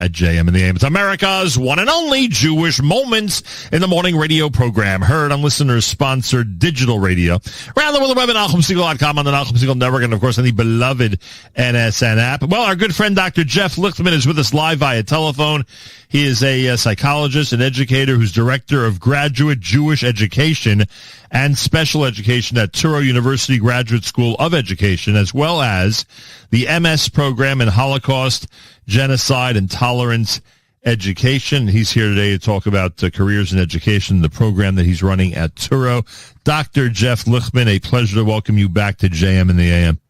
At JM in the AM. It's America's one and only Jewish Moments in the Morning radio program. Heard on listeners-sponsored digital radio. Around the world, the web at NachumSegal.com, on the Nachum Segal Network, and, of course, on the beloved NSN app. Well, our good friend Dr. Jeff Lichtman is with us live via telephone. He is a psychologist and educator who's director of graduate Jewish education and special education at Touro University Graduate School of Education, as well as the MS program in Holocaust, Genocide and Tolerance Education. He's here today to talk about careers in education, the program that he's running at Touro. Dr. Jeff Lichtman, a pleasure to welcome you back to JM in the AM.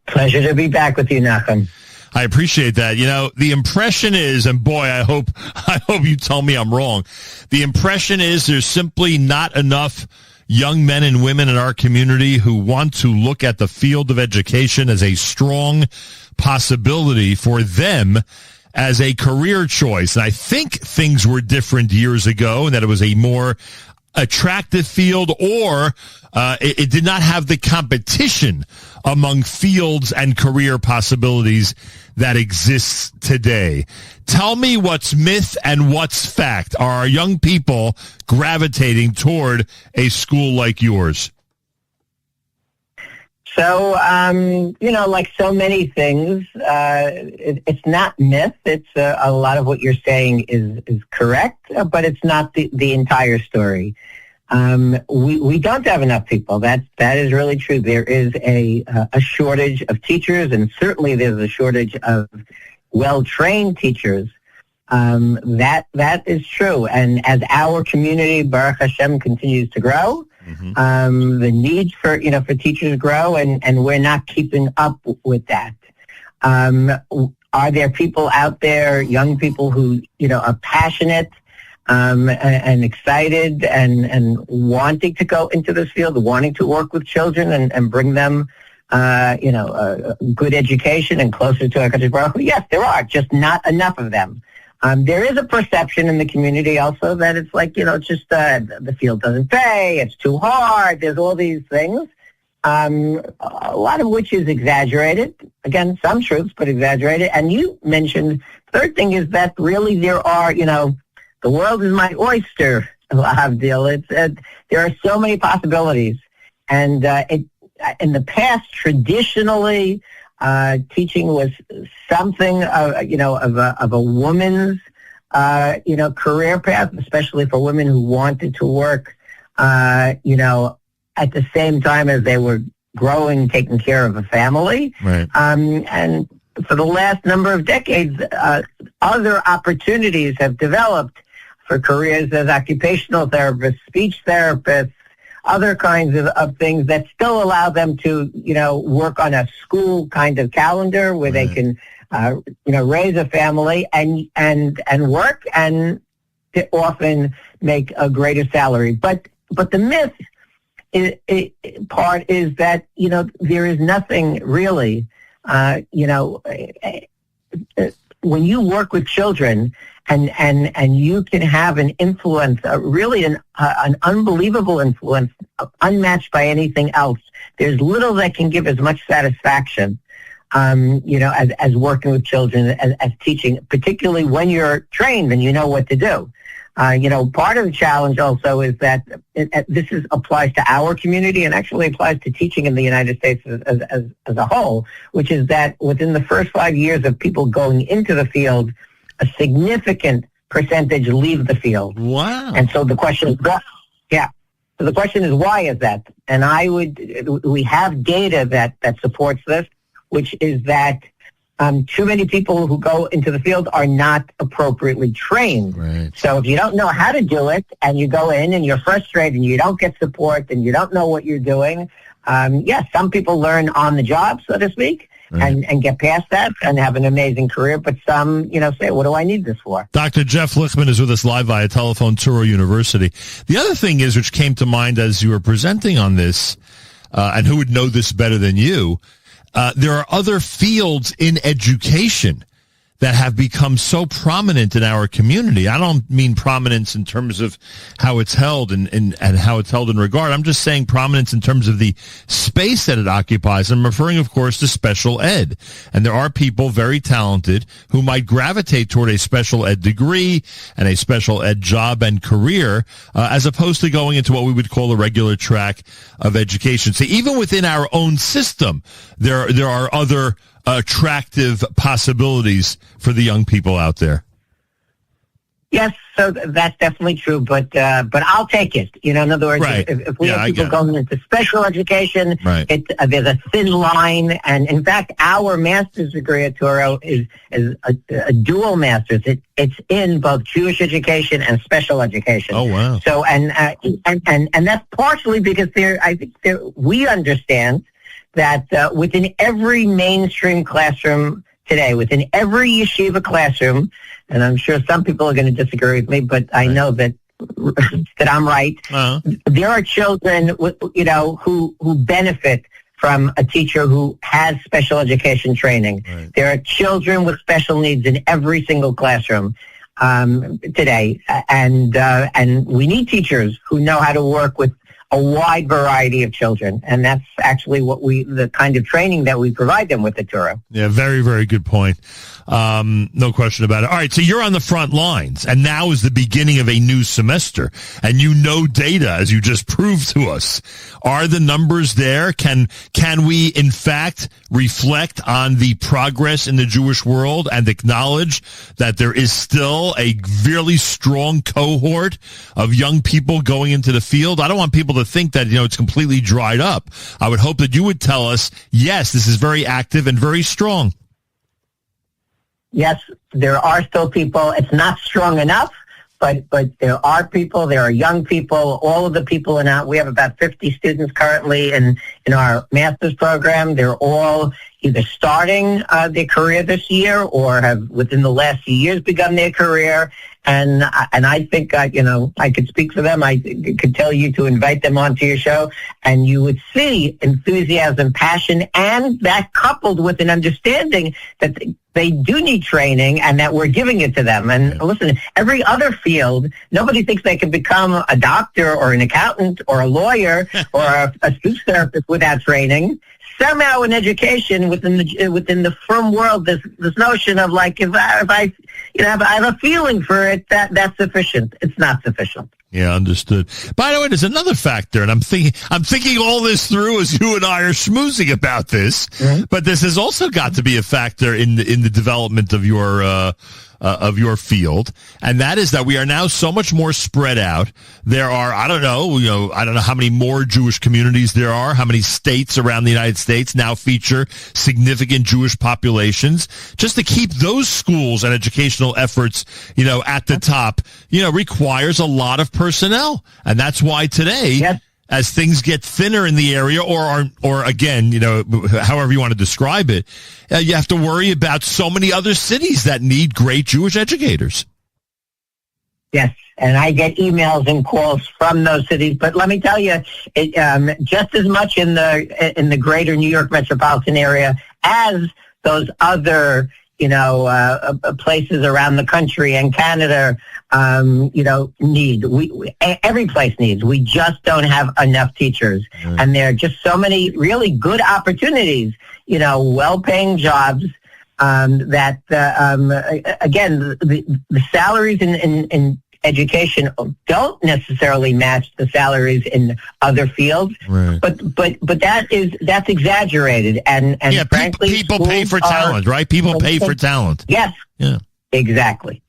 Pleasure to be back with you, Nachum. I appreciate that. You know, the impression is, and boy, I hope you tell me I'm wrong. The impression is there's simply not enough young men and women in our community who want to look at the field of education as a strong possibility for them as a career choice. And I think things were different years ago and that it was a more attractive field, or it did not have the competition among fields and career possibilities that exists today. Tell me what's myth and what's fact. Are our young people gravitating toward a school like yours? So, like so many things, it's not myth. It's a lot of what you're saying is correct, but it's not the entire story. We don't have enough people. That is really true. There is a shortage of teachers, and certainly there's a shortage of well-trained teachers. That is true. And as our community, Baruch Hashem, continues to grow, the need for teachers grow, and we're not keeping up with that. Are there people out there, young people who are passionate and excited and wanting to go into this field, wanting to work with children and bring them a good education and closer to HaKadosh Baruch Hu? Yes, there are, just not enough of them. There is a perception in the community also that it's like, it's just the field doesn't pay, it's too hard, there's all these things, a lot of which is exaggerated. Again, some truths, but exaggerated. And you mentioned, third thing is that really there are, the world is my oyster, Lahavdil. There are so many possibilities. And in the past, traditionally, teaching was something of a woman's career path, especially for women who wanted to work at the same time as they were growing, taking care of a family. Right. And for the last number of decades, other opportunities have developed for careers as occupational therapists, speech therapists, other kinds of things that still allow them to, work on a school kind of calendar where they can, raise a family and work and often make a greater salary. But the myth part is that, there is nothing really, when you work with children and you can have an influence, really an unbelievable influence, unmatched by anything else. There's little that can give as much satisfaction, as working with children, as teaching, particularly when you're trained and you know what to do. Part of the challenge also is that this applies to our community and actually applies to teaching in the United States as a whole, which is that within the first 5 years of people going into the field, a significant percentage leave the field. Wow. And so the question is, So the question is, why is that? And we have data that supports this, which is that too many people who go into the field are not appropriately trained. Right. So if you don't know how to do it and you go in and you're frustrated and you don't get support and you don't know what you're doing, some people learn on the job, so to speak. Right. And get past that and have an amazing career. But some, say, what do I need this for? Dr. Jeff Lichtman is with us live via telephone, Touro University. The other thing is, which came to mind as you were presenting on this, and who would know this better than you, there are other fields in education that have become so prominent in our community. I don't mean prominence in terms of how it's held and how it's held in regard. I'm just saying prominence in terms of the space that it occupies. I'm referring, of course, to special ed. And there are people very talented who might gravitate toward a special ed degree and a special ed job and career, as opposed to going into what we would call a regular track of education. So even within our own system, there are other attractive possibilities for the young people out there. Yes, so that's definitely true, but I'll take it. You know, in other words, right. if we have people going into special education, right. There's a thin line, and in fact, our master's degree at Touro is a dual master's. It's in both Jewish education and special education. Oh wow! So and that's partially because we understand that within every mainstream classroom today, within every yeshiva classroom, and I'm sure some people are going to disagree with me, but I know that I'm right. Uh-huh. There are children, who benefit from a teacher who has special education training. Right. There are children with special needs in every single classroom today, and we need teachers who know how to work with a wide variety of children, and that's actually the kind of training that we provide them with at Touro. Yeah, very, very good point. No question about it. All right, so you're on the front lines, and now is the beginning of a new semester, and you know data, as you just proved to us. Are the numbers there? Can we, in fact, reflect on the progress in the Jewish world and acknowledge that there is still a really strong cohort of young people going into the field? I don't want people to think that, it's completely dried up. I would hope that you would tell us, yes, this is very active and very strong. Yes, there are still people. It's not strong enough, but there are people. There are young people. All of the people we have about 50 students currently in our master's program. They're all either starting their career this year or have within the last few years begun their career. And I think, I could speak for them. I could tell you to invite them onto your show, and you would see enthusiasm, passion, and that coupled with an understanding that they do need training and that we're giving it to them. And listen, every other field, nobody thinks they can become a doctor or an accountant or a lawyer or a speech therapist without training. Somehow in education, within the frum world, this notion of like, if I have a feeling for it, that's sufficient. It's not sufficient. Yeah, understood. By the way, there's another factor, and I'm thinking all this through as you and I are schmoozing about this. Mm-hmm. But this has also got to be a factor in the development of your field, and that is that we are now so much more spread out. There are, I don't know how many more Jewish communities there are, how many states around the United States now feature significant Jewish populations. Just to keep those schools and educational efforts, at the top, requires a lot of personnel. And that's why today, yes, as things get thinner in the area or again, however you want to describe it, you have to worry about so many other cities that need great Jewish educators. Yes, and I get emails and calls from those cities. But let me tell you, just as much in the greater New York metropolitan area as those other places around the country and Canada, need. Every place needs. We just don't have enough teachers. Mm. And there are just so many really good opportunities, well-paying jobs, that, again, the salaries in education don't necessarily match the salaries in other fields, right. But that's exaggerated, and yeah, frankly, people pay for talent, right? People pay for talent. Yes. Yeah. Exactly.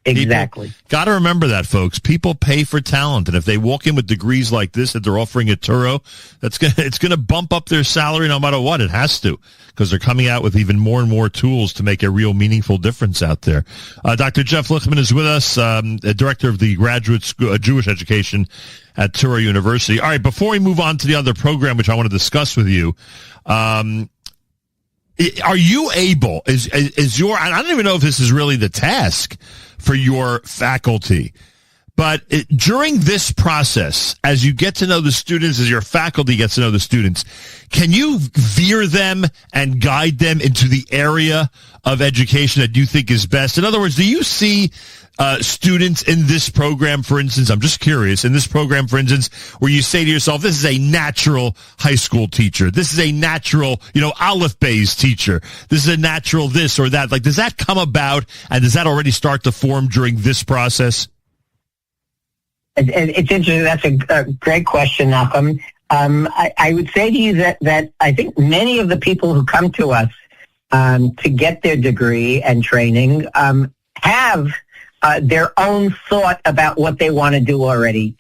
Got to remember that, folks. People pay for talent, and if they walk in with degrees like this that they're offering at Touro, it's gonna bump up their salary no matter what. It has to, because they're coming out with even more and more tools to make a real meaningful difference out there. Dr. Jeff Lichtman is with us, director of the Graduate School, Jewish Education at Touro University. All right, before we move on to the other program, which I want to discuss with you, are you able, is your, I don't even know if this is really the task for your faculty, But during this process, as you get to know the students, as your faculty gets to know the students, can you veer them and guide them into the area of education that you think is best? In other words, do you see students in this program, for instance, I'm just curious, in this program, for instance, where you say to yourself, this is a natural high school teacher. This is a natural, Aleph Beis teacher. This is a natural this or that. Like, does that come about, and does that already start to form during this process? It's interesting. That's a great question, Nachum. I would say to you that I think many of the people who come to us to get their degree and training have their own thought about what they want to do already,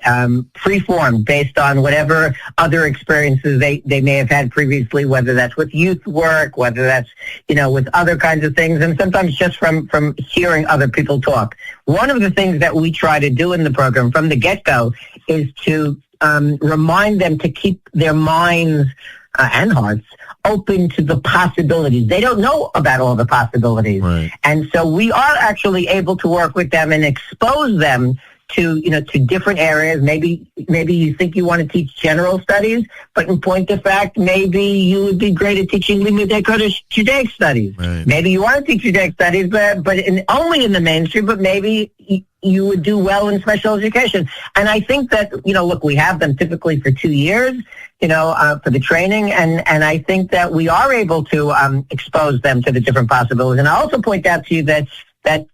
preformed based on whatever other experiences they may have had previously, whether that's with youth work, whether that's, with other kinds of things, and sometimes just from hearing other people talk. One of the things that we try to do in the program from the get-go is to remind them to keep their minds and hearts open to the possibilities. They don't know about all the possibilities. Right. And so we are actually able to work with them and expose them to different areas. Maybe you think you want to teach general studies, but in point of fact, maybe you would be great at teaching Limudei Kodesh Judaic studies. Right. Maybe you want to teach Judaic studies, but only in the mainstream, but maybe you would do well in special education. And I think that, look, we have them typically for 2 years, for the training. And I think that we are able to expose them to the different possibilities. And I also point out to you that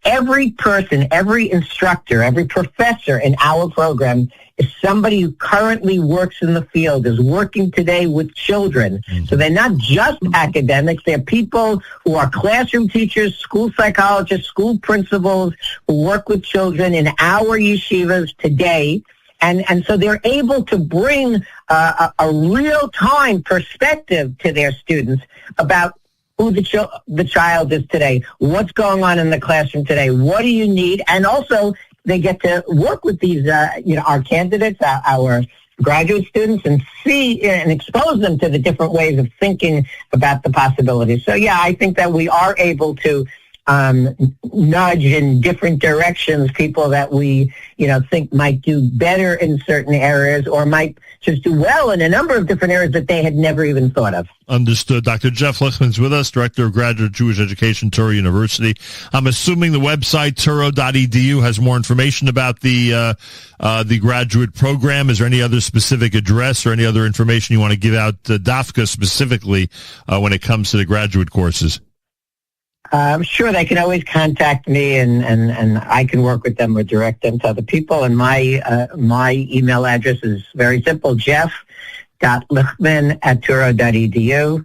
every person, every instructor, every professor in our program is somebody who currently works in the field, is working today with children. Mm-hmm. So they're not just academics. They're people who are classroom teachers, school psychologists, school principals who work with children in our yeshivas today. And so they're able to bring a real-time perspective to their students about who the child is today, what's going on in the classroom today, what do you need, and also they get to work with these, our candidates, our graduate students, and see and expose them to the different ways of thinking about the possibilities. So, yeah, I think that we are able to nudge in different directions people that we, think might do better in certain areas or might just do well in a number of different areas that they had never even thought of. Understood. Dr. Jeff Lichtman's with us, Director of Graduate Jewish Education, Touro University. I'm assuming the website, touro.edu, has more information about the graduate program. Is there any other specific address or any other information you want to give out, DAFCA specifically, when it comes to the graduate courses? Sure, they can always contact me, and I can work with them or direct them to other people. And my email address is very simple: jeff.lichtman@touro.edu.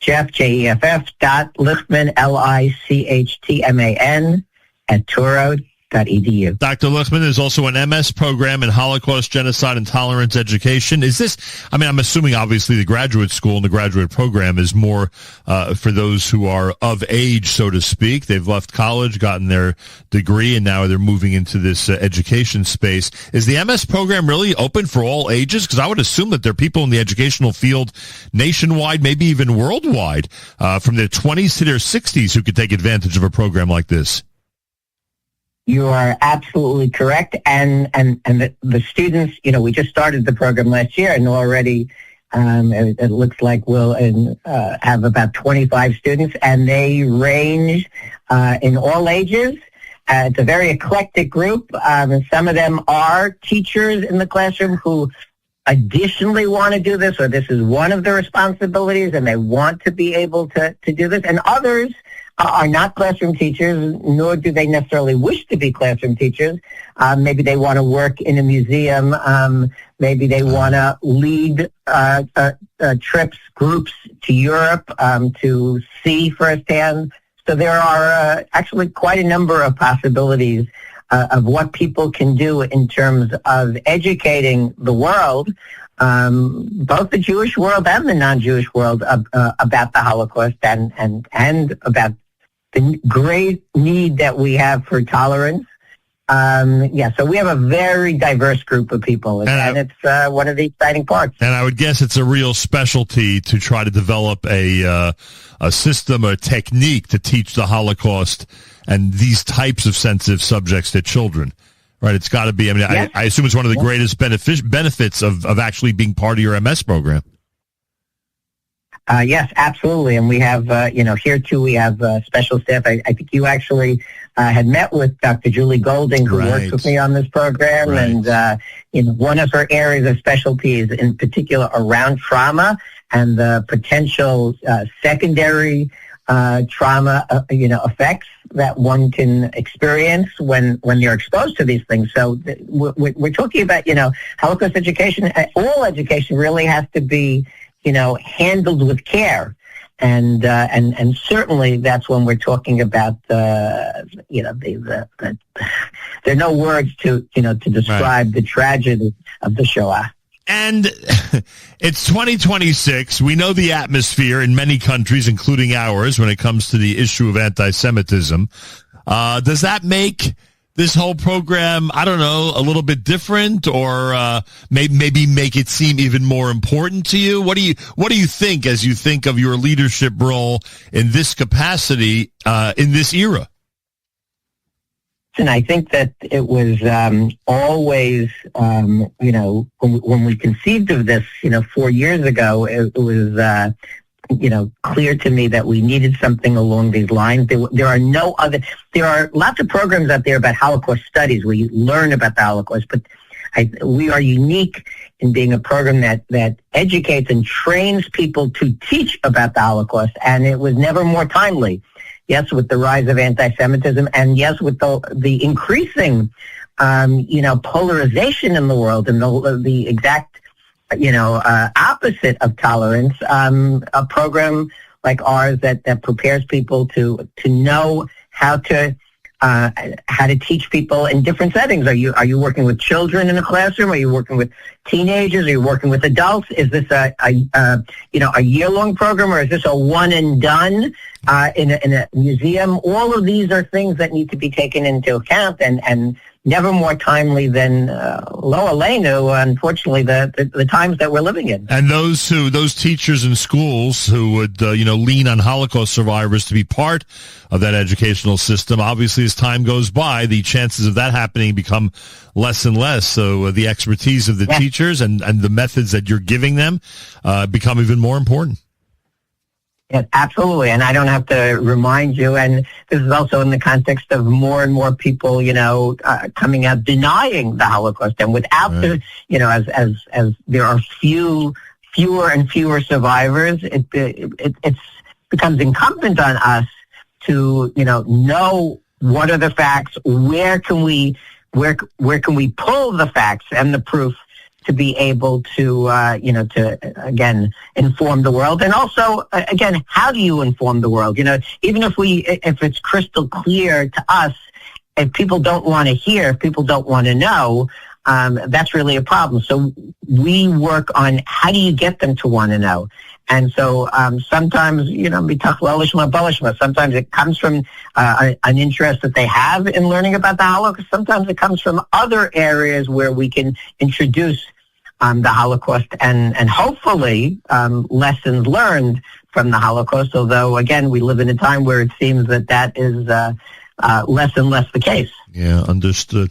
Jeff, Jeff. Lichtman, Lichtman @touro.edu. Dr. Lichtman is also an MS program in Holocaust, Genocide, and Tolerance Education. Is this, I'm assuming obviously the graduate school and the graduate program is more for those who are of age, so to speak. They've left college, gotten their degree, and now they're moving into this education space. Is the MS program really open for all ages? Because I would assume that there are people in the educational field nationwide, maybe even worldwide, from their 20s to their 60s who could take advantage of a program like this. You are absolutely correct. And the students, we just started the program last year, and already it looks like we'll have about 25 students, and they range in all ages. It's a very eclectic group. Some of them are teachers in the classroom who additionally want to do this, or this is one of their responsibilities, and they want to be able to do this. And others are not classroom teachers, nor do they necessarily wish to be classroom teachers. Maybe they want to work in a museum. Maybe they want to lead trips, groups to Europe to see firsthand. So there are actually quite a number of possibilities of what people can do in terms of educating the world, both the Jewish world and the non-Jewish world, about the Holocaust and about the great need that we have for tolerance. So we have a very diverse group of people, and it's one of the exciting parts. And I would guess it's a real specialty to try to develop a system, a technique to teach the Holocaust and these types of sensitive subjects to children, Right, it's got to be. I mean, Yes. I assume it's one of the greatest benefits of actually being part of your MS program. Yes, absolutely. And we have, here too, we have special staff. I think you actually had met with Dr. Julie Golding, who works with me on this program. Right. And, one of her areas of specialty is in particular around trauma and the potential secondary trauma, effects that one can experience when they're exposed to these things. So we're talking about, Holocaust education. All education really has to be, handled with care. And certainly that's when we're talking about there are no words to describe the tragedy of the Shoah. And it's 2026. We know the atmosphere in many countries, including ours, when it comes to the issue of anti-Semitism. Does that make this whole program, I don't know, a little bit different, or maybe make it seem even more important to you? What do you think as you think of your leadership role in this capacity in this era? And I think that it was always, when we conceived of this, 4 years ago, it was, clear to me that we needed something along these lines. There are lots of programs out there about Holocaust studies where you learn about the Holocaust, but we are unique in being a program that educates and trains people to teach about the Holocaust, and it was never more timely. Yes, with the rise of anti-Semitism, and yes, with the increasing, polarization in the world, and the exact, opposite of tolerance. A program like ours that prepares people to know how to teach people in different settings. Are you working with children in a classroom? Are you working with teenagers? Are you working with adults? Is this a year-long program, or is this a one and done in a museum? All of these are things that need to be taken into account, and never more timely than lo aleinu, unfortunately, the times that we're living in. And those teachers in schools who would lean on Holocaust survivors to be part of that educational system, obviously as time goes by, the chances of that happening become less and less. So the expertise of the teachers and the methods that you're giving them become even more important. Yes, absolutely. And I don't have to remind you, and this is also in the context of more and more people, coming out denying the Holocaust. And without as there are fewer and fewer survivors, it becomes incumbent on us to, know what are the facts, where can we pull the facts and the proof to be able to, again, inform the world. And also, again, how do you inform the world? Even if it's crystal clear to us, if people don't want to hear, if people don't want to know, that's really a problem. So we work on how do you get them to want to know? And so sometimes, sometimes it comes from an interest that they have in learning about the Holocaust. Sometimes it comes from other areas where we can introduce the Holocaust and hopefully lessons learned from the Holocaust, although, again, we live in a time where it seems that is less and less the case. Yeah, understood.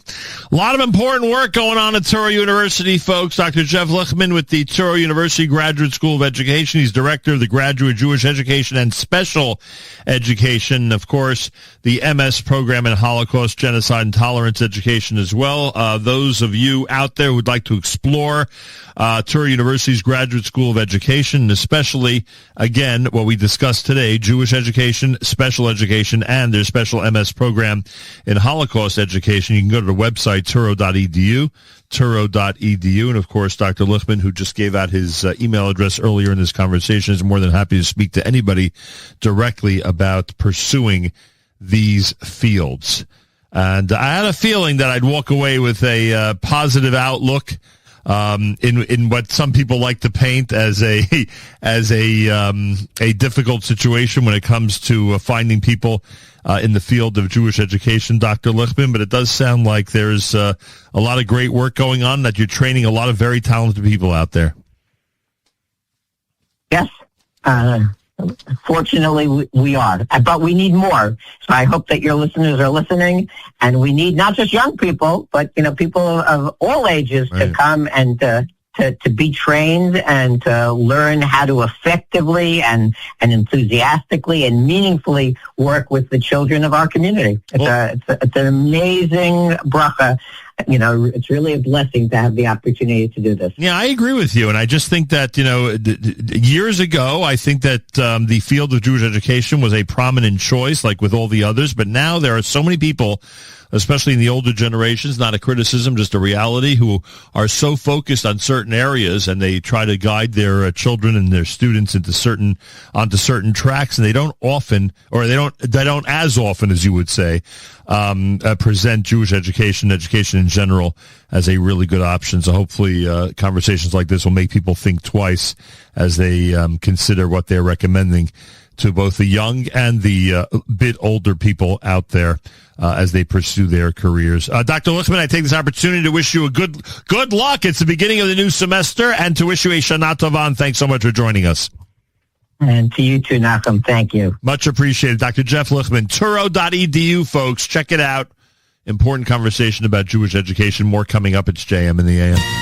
A lot of important work going on at Touro University, folks. Dr. Jeff Lichtman with the Touro University Graduate School of Education. He's director of the Graduate Jewish Education and Special Education. Of course, the MS program in Holocaust, Genocide and Tolerance Education as well. Those of you out there who would like to explore Touro University's Graduate School of Education, and especially, again, what we discussed today, Jewish education, special education, and their special MS program in Holocaust education. You can go to the website, touro.edu, touro.edu. And, of course, Dr. Lichtman, who just gave out his email address earlier in this conversation, is more than happy to speak to anybody directly about pursuing these fields. And I had a feeling that I'd walk away with a positive outlook in what some people like to paint as a difficult situation when it comes to finding people in the field of Jewish education, Dr. Lichtman. But it does sound like there's a lot of great work going on, that you're training a lot of very talented people out there. Yes. Fortunately, we are, but we need more. So I hope that your listeners are listening, and we need not just young people, but people of all ages to come and to be trained and to learn how to effectively and enthusiastically and meaningfully work with the children of our community. It's an amazing bracha. It's really a blessing to have the opportunity to do this. Yeah, I agree with you. And I just think that, years ago, I think that the field of Jewish education was a prominent choice, like with all the others. But now there are so many people, especially in the older generations, not a criticism, just a reality, who are so focused on certain areas, and they try to guide their children and their students onto certain tracks, and they don't as often as you would say, present Jewish education in general as a really good option. So hopefully conversations like this will make people think twice as they consider what they're recommending to both the young and the bit older people out there as they pursue their careers. Dr. Lichtman, I take this opportunity to wish you a good luck. It's the beginning of the new semester, and to wish you a Shana Tova, and thanks so much for joining us. And to you too, Nachum. Thank you. Much appreciated. Dr. Jeff Lichtman, Touro.edu, folks. Check it out. Important conversation about Jewish education. More coming up. It's JM in the AM.